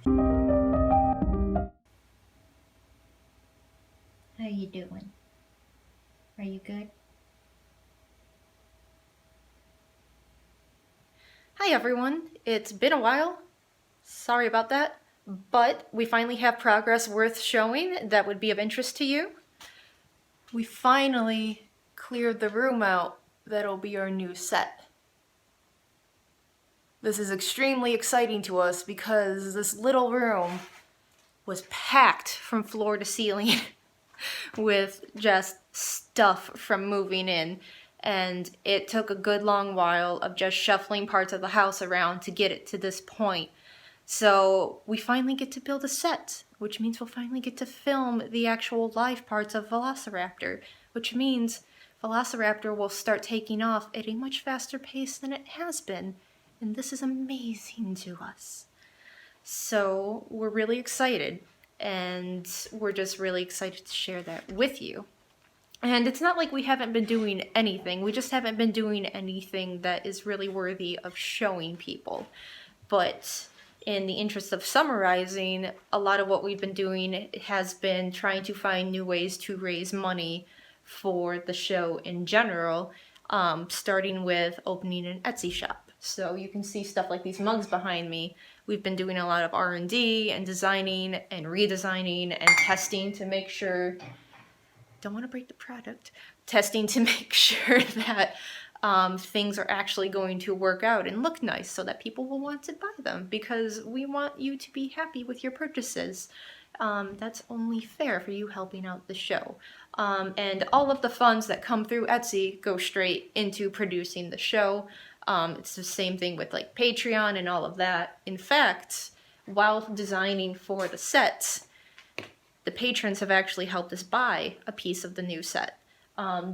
How you doing? Are you good? Hi everyone, it's been a while. Sorry about that, but we finally have progress worth showing that would be of interest to you. We finally cleared the room out that'll be our new set. This is extremely exciting to us because this little room was packed from floor to ceiling with just stuff from moving in, and it took a good long while of just shuffling parts of the house around to get it to this point. So we finally get to build a set, which means we'll finally get to film the actual live parts of Velociraptor, which means Velociraptor will start taking off at a much faster pace than it has been, and this is amazing to us. So we're really excited, and we're just really excited to share that with you. And it's not like we haven't been doing anything, we just haven't been doing anything that is really worthy of showing people. But in the interest of summarizing, a lot of what we've been doing has been trying to find new ways to raise money for the show in general, starting with opening an Etsy shop. So you can see stuff like these mugs behind me. We've been doing a lot of R&D and designing and redesigning and testing to make sure, don't want to break the product, testing to make sure that things are actually going to work out and look nice so that people will want to buy them, because we want you to be happy with your purchases. That's only fair for you helping out the show. And all of the funds that come through Etsy go straight into producing the show. It's the same thing with like Patreon and all of that. In fact, while designing for the set, the patrons have actually helped us buy a piece of the new set.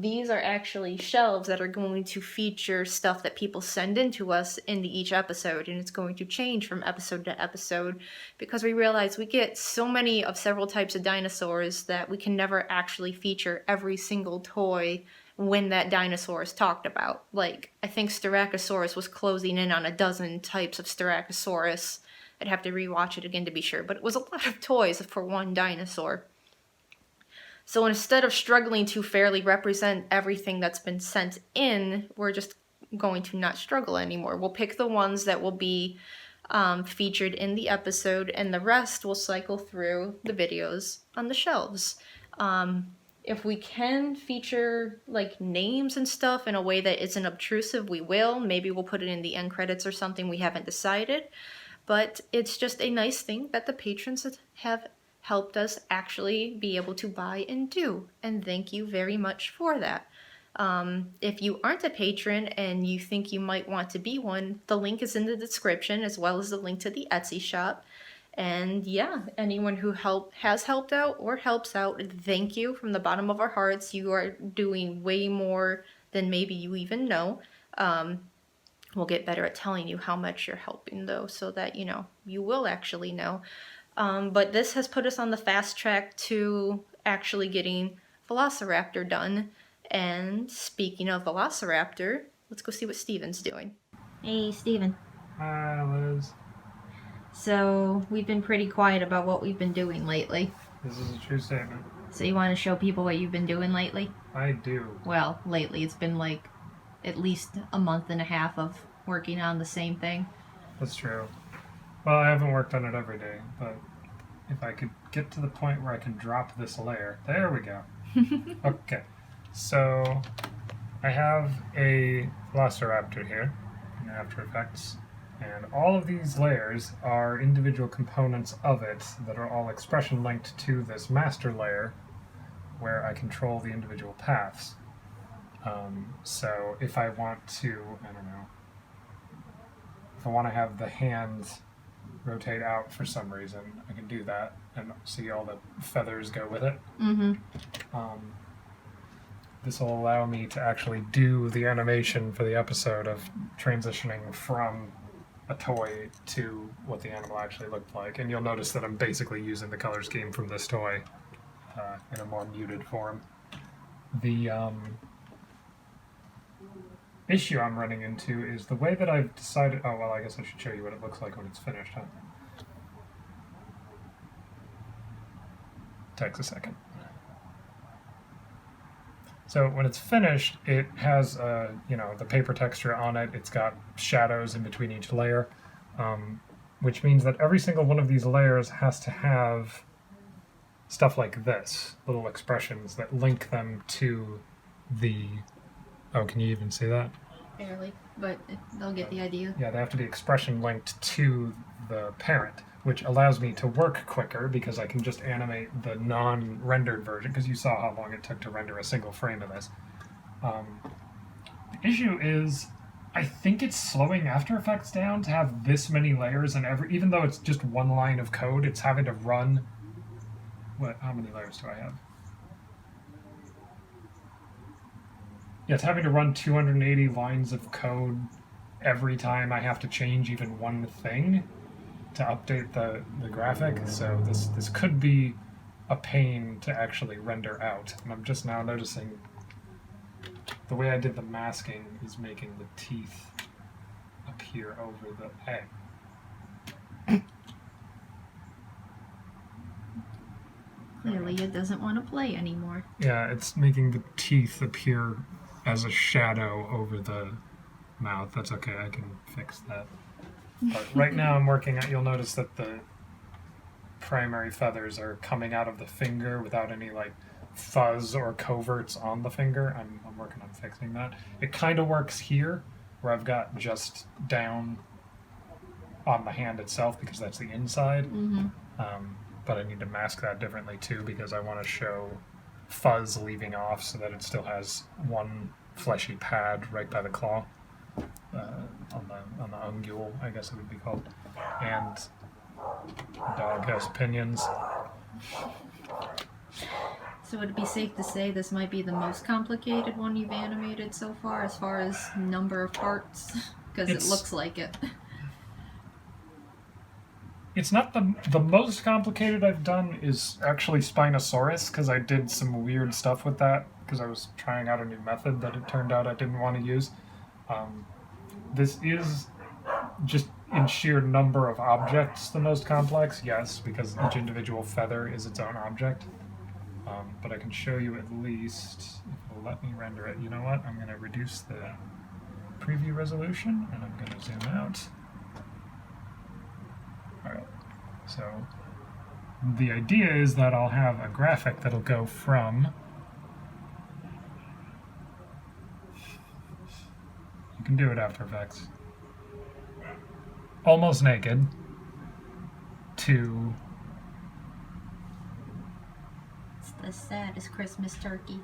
These are actually shelves that are going to feature stuff that people send in to us in each episode, and it's going to change from episode to episode because we realize we get so many of several types of dinosaurs that we can never actually feature every single toy when that dinosaur is talked about. Like, I think Styracosaurus was closing in on a dozen types of Styracosaurus. I'd have to rewatch it again to be sure, but it was a lot of toys for one dinosaur. So instead of struggling to fairly represent everything that's been sent in, we're just going to not struggle anymore. We'll pick the ones that will be featured in the episode, and the rest will cycle through the videos on the shelves. If we can feature like names and stuff in a way that isn't obtrusive, we will. Maybe we'll put it in the end credits or something, we haven't decided. But it's just a nice thing that the patrons have helped us actually be able to buy and do. And thank you very much for that. If you aren't a patron and you think you might want to be one, the link is in the description, as well as the link to the Etsy shop. And yeah, anyone who has helped out or helps out, thank you from the bottom of our hearts. You are doing way more than maybe you even know. We'll get better at telling you how much you're helping, though, so that, you will actually know. But this has put us on the fast track to actually getting Velociraptor done. And speaking of Velociraptor, let's go see what Steven's doing. Hey, Steven. Hi, Liz. So, we've been pretty quiet about what we've been doing lately. This is a true statement. So you want to show people what you've been doing lately? I do. Well, lately it's been like at least a month and a half of working on the same thing. That's true. Well, I haven't worked on it every day, but if I could get to the point where I can drop this layer. There we go. Okay. So, I have a Velociraptor here in After Effects, and all of these layers are individual components of it that are all expression linked to this master layer where I control the individual paths. So if I want to, if I want to have the hands rotate out for some reason, I can do that and see all the feathers go with it. Mm-hmm. This will allow me to actually do the animation for the episode of transitioning from a toy to what the animal actually looked like. And you'll notice that I'm basically using the color scheme from this toy in a more muted form. The issue I'm running into is the way that I've decided... Oh, well, I guess I should show you what it looks like when it's finished, huh? takes a second. So when it's finished, it has the paper texture on it. It's got shadows in between each layer, which means that every single one of these layers has to have stuff like this, little expressions that link them to the... Oh, can you even see that? Barely, but they'll get the idea. Yeah, they have to be expression linked to the parent, which allows me to work quicker because I can just animate the non-rendered version, because you saw how long it took to render a single frame of this. The issue is, I think it's slowing After Effects down to have this many layers, and even though it's just one line of code, it's having to run... How many layers do I have? Yeah, it's having to run 280 lines of code every time I have to change even one thing to update the graphic. So this could be a pain to actually render out. And I'm just now noticing the way I did the masking is making the teeth appear over the egg. Clearly it doesn't want to play anymore. Yeah, it's making the teeth appear as a shadow over the mouth. That's okay, I can fix that. But right now I'm working at, you'll notice that the primary feathers are coming out of the finger without any like fuzz or coverts on the finger. I'm working on fixing that. It kind of works here, where I've got just down on the hand itself because that's the inside. Mm-hmm. But I need to mask that differently too because I want to show fuzz leaving off so that it still has one fleshy pad right by the claw, on the ungule, I guess it would be called. And the dog has pinions. So would it be safe to say this might be the most complicated one you've animated so far as number of parts? Because it looks like it. It's not the most complicated I've done is actually Spinosaurus, because I did some weird stuff with that, because I was trying out a new method that it turned out I didn't want to use. This is just in sheer number of objects the most complex, yes, because each individual feather is its own object. But I can show you at least, if it'll let me render it. You know what? I'm going to reduce the preview resolution, and I'm going to zoom out. Alright, so the idea is that I'll have a graphic that'll go from... You can do it, After Effects. Almost naked to... It's the saddest Christmas turkey.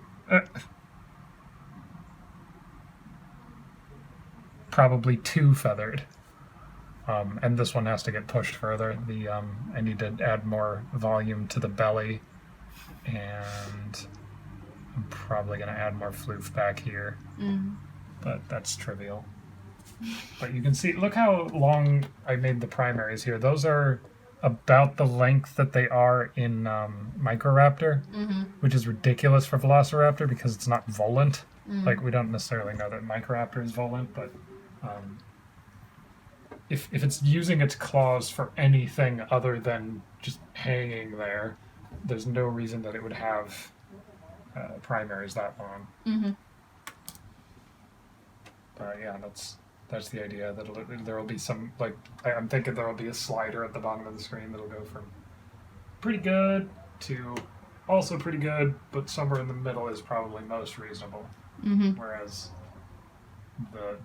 Probably too feathered. And this one has to get pushed further. I need to add more volume to the belly, and I'm probably going to add more floof back here. But that's trivial. But you can see, look how long I made the primaries here. Those are about the length that they are in Microraptor, which is ridiculous for Velociraptor because it's not volant. Like, we don't necessarily know that Microraptor is volant, but if it's using its claws for anything other than just hanging there, there's no reason that it would have primaries that long. But yeah, that's the idea. That there will be some, like, I'm thinking there will be a slider at the bottom of the screen that'll go from pretty good to also pretty good, but somewhere in the middle is probably most reasonable. Whereas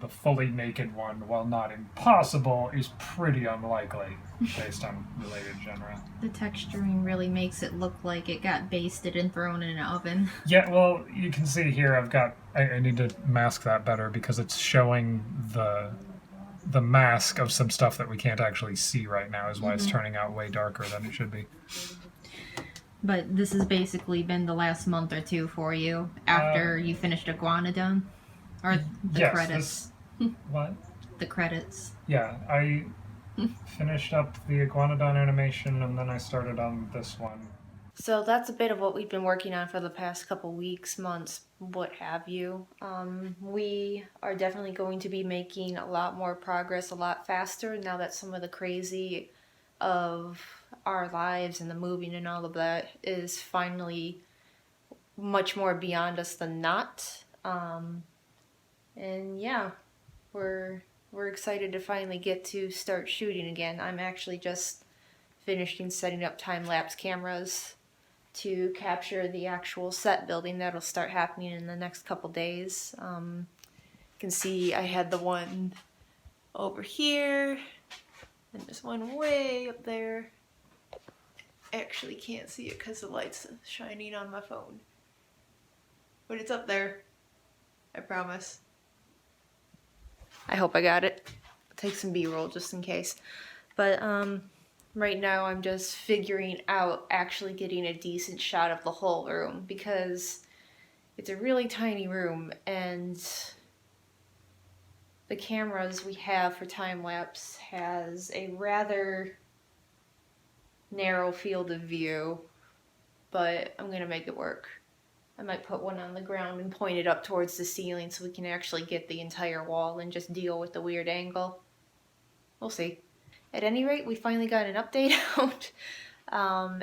the fully naked one, while not impossible, is pretty unlikely based on related genre. The texturing really makes it look like it got basted and thrown in an oven. Yeah, well, you can see here I need to mask that better because it's showing the mask of some stuff that we can't actually see right now is why it's turning out way darker than it should be. But this has basically been the last month or two for you after you finished Iguanodon? Or the credits. What? The credits. Yeah, I finished up the Iguanodon animation and then I started on this one. So that's a bit of what we've been working on for the past couple weeks, months, what have you. We are definitely going to be making a lot more progress a lot faster now that some of the crazy of our lives and the moving and all of that is finally much more beyond us than not. And yeah, we're excited to finally get to start shooting again. I'm actually just finishing setting up time-lapse cameras to capture the actual set building that'll start happening in the next couple days. You can see I had the one over here and there's one way up there. I actually can't see it because the light's shining on my phone, but it's up there, I promise. I hope I got it. I'll take some B-roll just in case. But right now I'm just figuring out actually getting a decent shot of the whole room, because it's a really tiny room and the cameras we have for time-lapse has a rather narrow field of view, but I'm gonna make it work. I might put one on the ground and point it up towards the ceiling so we can actually get the entire wall and just deal with the weird angle. We'll see. At any rate, we finally got an update out,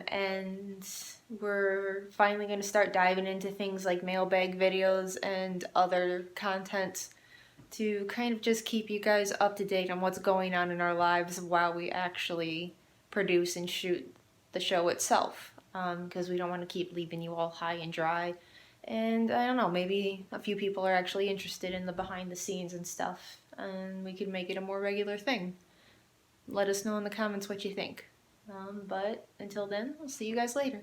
and we're finally going to start diving into things like mailbag videos and other content to kind of just keep you guys up to date on what's going on in our lives while we actually produce and shoot the show itself, because we don't want to keep leaving you all high and dry. And I don't know, maybe a few people are actually interested in the behind the scenes and stuff, and we could make it a more regular thing. Let us know in the comments what you think. But until then, I'll see you guys later.